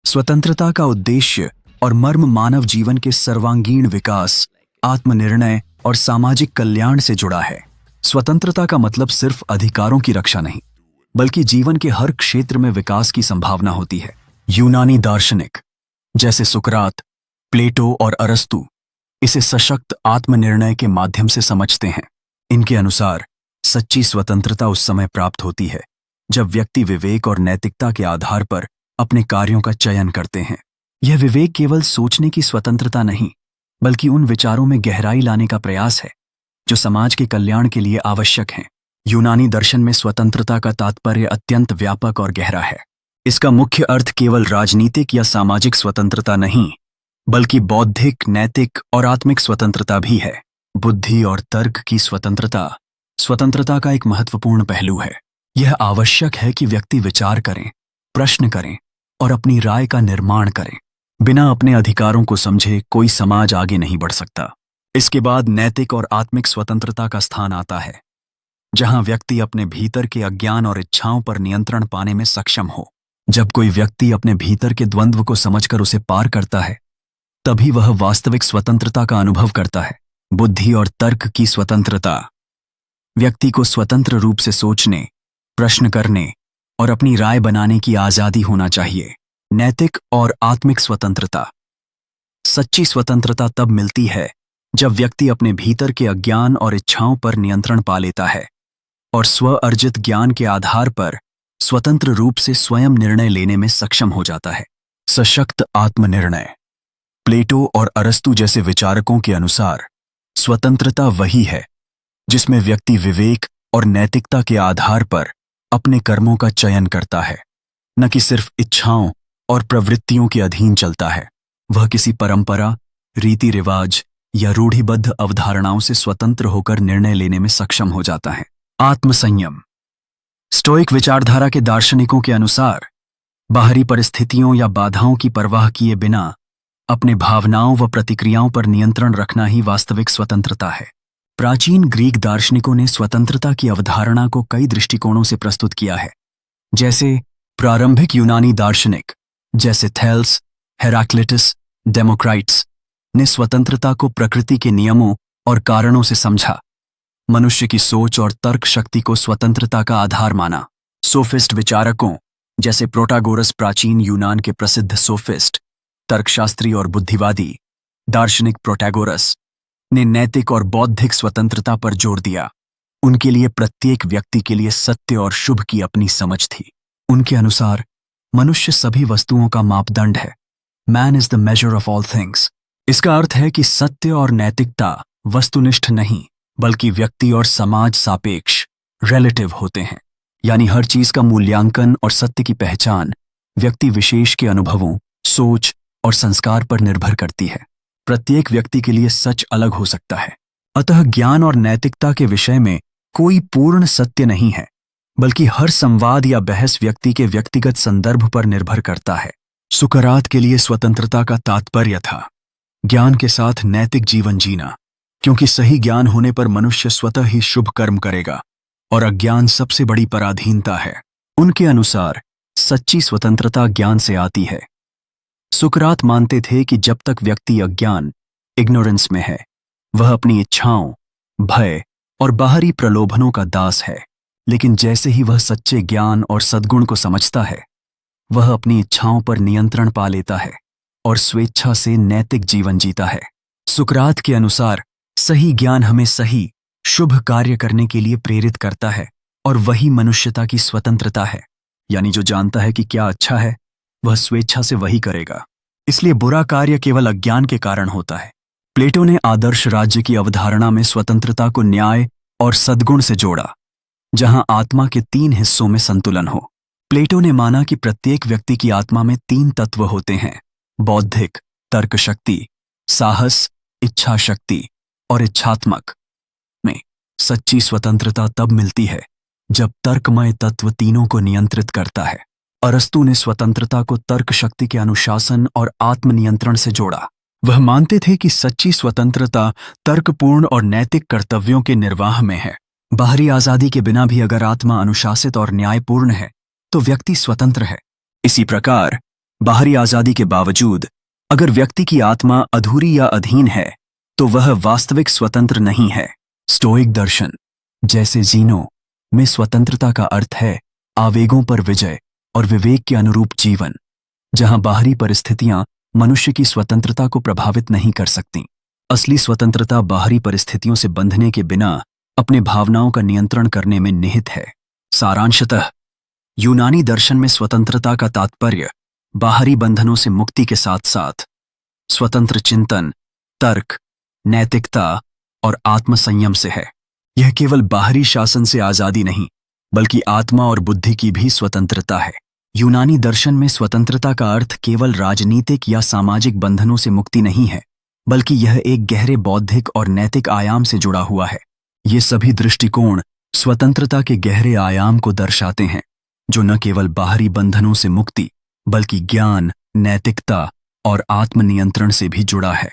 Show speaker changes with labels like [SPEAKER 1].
[SPEAKER 1] स्वतंत्रता का उद्देश्य और मर्म मानव जीवन के सर्वांगीण विकास, आत्मनिर्णय और सामाजिक कल्याण से जुड़ा है। स्वतंत्रता का मतलब सिर्फ अधिकारों की रक्षा नहीं, बल्कि जीवन के हर क्षेत्र में विकास की संभावना होती है। यूनानी दार्शनिक जैसे सुकरात, प्लेटो और अरस्तु इसे सशक्त आत्मनिर्णय के माध्यम से समझते हैं। इनके अनुसार सच्ची स्वतंत्रता उस समय प्राप्त होती है जब व्यक्ति विवेक और नैतिकता के आधार पर अपने कार्यों का चयन करते हैं। यह विवेक केवल सोचने की स्वतंत्रता नहीं, बल्कि उन विचारों में गहराई लाने का प्रयास है जो समाज के कल्याण के लिए आवश्यक हैं। यूनानी दर्शन में स्वतंत्रता का तात्पर्य अत्यंत व्यापक और गहरा है। इसका मुख्य अर्थ केवल राजनीतिक या सामाजिक स्वतंत्रता नहीं, बल्कि बौद्धिक, नैतिक और आत्मिक स्वतंत्रता भी है। बुद्धि और तर्क की स्वतंत्रता का एक महत्वपूर्ण पहलू है। यह आवश्यक है कि व्यक्ति विचार करें, प्रश्न करें और अपनी राय का निर्माण करें। बिना अपने अधिकारों को समझे कोई समाज आगे नहीं बढ़ सकता। इसके बाद नैतिक और आत्मिक स्वतंत्रता का स्थान आता है, जहां व्यक्ति अपने भीतर के अज्ञान और इच्छाओं पर नियंत्रण पाने में सक्षम हो। जब कोई व्यक्ति अपने भीतर के द्वंद्व को समझकर उसे पार करता है, तभी वह वास्तविक स्वतंत्रता का अनुभव करता है। बुद्धि और तर्क की स्वतंत्रता व्यक्ति को स्वतंत्र रूप से सोचने, प्रश्न करने और अपनी राय बनाने की आजादी होना चाहिए। नैतिक और आत्मिक स्वतंत्रता सच्ची स्वतंत्रता तब मिलती है जब व्यक्ति अपने भीतर के अज्ञान और इच्छाओं पर नियंत्रण पा लेता है और स्व अर्जित ज्ञान के आधार पर स्वतंत्र रूप से स्वयं निर्णय लेने में सक्षम हो जाता है। सशक्त आत्मनिर्णय प्लेटो और अरस्तु जैसे विचारकों के अनुसार स्वतंत्रता वही है जिसमें व्यक्ति विवेक और नैतिकता के आधार पर अपने कर्मों का चयन करता है, न कि सिर्फ इच्छाओं और प्रवृत्तियों के अधीन चलता है। वह किसी परंपरा, रीति रिवाज या रूढ़िबद्ध अवधारणाओं से स्वतंत्र होकर निर्णय लेने में सक्षम हो जाता है। आत्मसंयम स्टोइक विचारधारा के दार्शनिकों के अनुसार बाहरी परिस्थितियों या बाधाओं की परवाह किए बिना अपने भावनाओं व प्रतिक्रियाओं पर नियंत्रण रखना ही वास्तविक स्वतंत्रता है। प्राचीन ग्रीक दार्शनिकों ने स्वतंत्रता की अवधारणा को कई दृष्टिकोणों से प्रस्तुत किया है, जैसे प्रारंभिक यूनानी दार्शनिक जैसे थेल्स, हेराक्लिटस, डेमोक्राइट्स ने स्वतंत्रता को प्रकृति के नियमों और कारणों से समझा। मनुष्य की सोच और तर्क शक्ति को स्वतंत्रता का आधार माना। सोफिस्ट विचारकों जैसे प्रोटागोरस, प्राचीन यूनान के प्रसिद्ध सोफिस्ट, तर्कशास्त्री और बुद्धिवादी दार्शनिक प्रोटागोरस ने नैतिक और बौद्धिक स्वतंत्रता पर जोर दिया। उनके लिए प्रत्येक व्यक्ति के लिए सत्य और शुभ की अपनी समझ थी। उनके अनुसार मनुष्य सभी वस्तुओं का मापदंड है। Man is the measure of all things. इसका अर्थ है कि सत्य और नैतिकता वस्तुनिष्ठ नहीं, बल्कि व्यक्ति और समाज सापेक्ष, रिलेटिव होते हैं। यानी हर चीज का मूल्यांकन और सत्य की पहचान व्यक्ति विशेष के अनुभवों, सोच और संस्कार पर निर्भर करती है। प्रत्येक व्यक्ति के लिए सच अलग हो सकता है। अतः ज्ञान और नैतिकता के विषय में कोई पूर्ण सत्य नहीं है, बल्कि हर संवाद या बहस व्यक्ति के व्यक्तिगत संदर्भ पर निर्भर करता है। सुकरात के लिए स्वतंत्रता का तात्पर्य था ज्ञान के साथ नैतिक जीवन जीना, क्योंकि सही ज्ञान होने पर मनुष्य स्वतः ही शुभ कर्म करेगा और अज्ञान सबसे बड़ी पराधीनता है। उनके अनुसार सच्ची स्वतंत्रता ज्ञान से आती है। सुकरात मानते थे कि जब तक व्यक्ति अज्ञान, इग्नोरेंस में है, वह अपनी इच्छाओं, भय और बाहरी प्रलोभनों का दास है। लेकिन जैसे ही वह सच्चे ज्ञान और सद्गुण को समझता है, वह अपनी इच्छाओं पर नियंत्रण पा लेता है और स्वेच्छा से नैतिक जीवन जीता है। सुकरात के अनुसार सही ज्ञान हमें सही, शुभ कार्य करने के लिए प्रेरित करता है और वही मनुष्यता की स्वतंत्रता है। यानी जो जानता है कि क्या अच्छा है, वह स्वेच्छा से वही करेगा। इसलिए बुरा कार्य केवल अज्ञान के कारण होता है। प्लेटो ने आदर्श राज्य की अवधारणा में स्वतंत्रता को न्याय और सद्गुण से जोड़ा, जहां आत्मा के 3 हिस्सों में संतुलन हो। प्लेटो ने माना कि प्रत्येक व्यक्ति की आत्मा में 3 तत्व होते हैं: बौद्धिक, तर्क शक्ति, साहस, इच्छा शक्ति और इच्छात्मक। में सच्ची स्वतंत्रता तब मिलती है जब तर्कमय तत्व तीनों को नियंत्रित करता है। अरस्तु ने स्वतंत्रता को तर्क शक्ति के अनुशासन और आत्मनियंत्रण से जोड़ा। वह मानते थे कि सच्ची स्वतंत्रता तर्कपूर्ण और नैतिक कर्तव्यों के निर्वाह में है। बाहरी आजादी के बिना भी अगर आत्मा अनुशासित और न्यायपूर्ण है, तो व्यक्ति स्वतंत्र है। इसी प्रकार बाहरी आजादी के बावजूद अगर व्यक्ति की आत्मा अधूरी या अधीन है तो वह वास्तविक स्वतंत्र नहीं है। स्टोइक दर्शन जैसे जीनो में स्वतंत्रता का अर्थ है आवेगों पर विजय और विवेक के अनुरूप जीवन, जहां बाहरी परिस्थितियां मनुष्य की स्वतंत्रता को प्रभावित नहीं कर सकती। असली स्वतंत्रता बाहरी परिस्थितियों से बंधने के बिना अपने भावनाओं का नियंत्रण करने में निहित है। सारांशतः यूनानी दर्शन में स्वतंत्रता का तात्पर्य बाहरी बंधनों से मुक्ति के साथ साथ स्वतंत्र चिंतन, तर्क, नैतिकता और आत्मसंयम से है। यह केवल बाहरी शासन से आजादी नहीं बल्कि आत्मा और बुद्धि की भी स्वतंत्रता है। यूनानी दर्शन में स्वतंत्रता का अर्थ केवल राजनीतिक या सामाजिक बंधनों से मुक्ति नहीं है, बल्कि यह एक गहरे बौद्धिक और नैतिक आयाम से जुड़ा हुआ है। ये सभी दृष्टिकोण स्वतंत्रता के गहरे आयाम को दर्शाते हैं, जो न केवल बाहरी बंधनों से मुक्ति बल्कि ज्ञान, नैतिकता और आत्मनियंत्रण से भी जुड़ा है।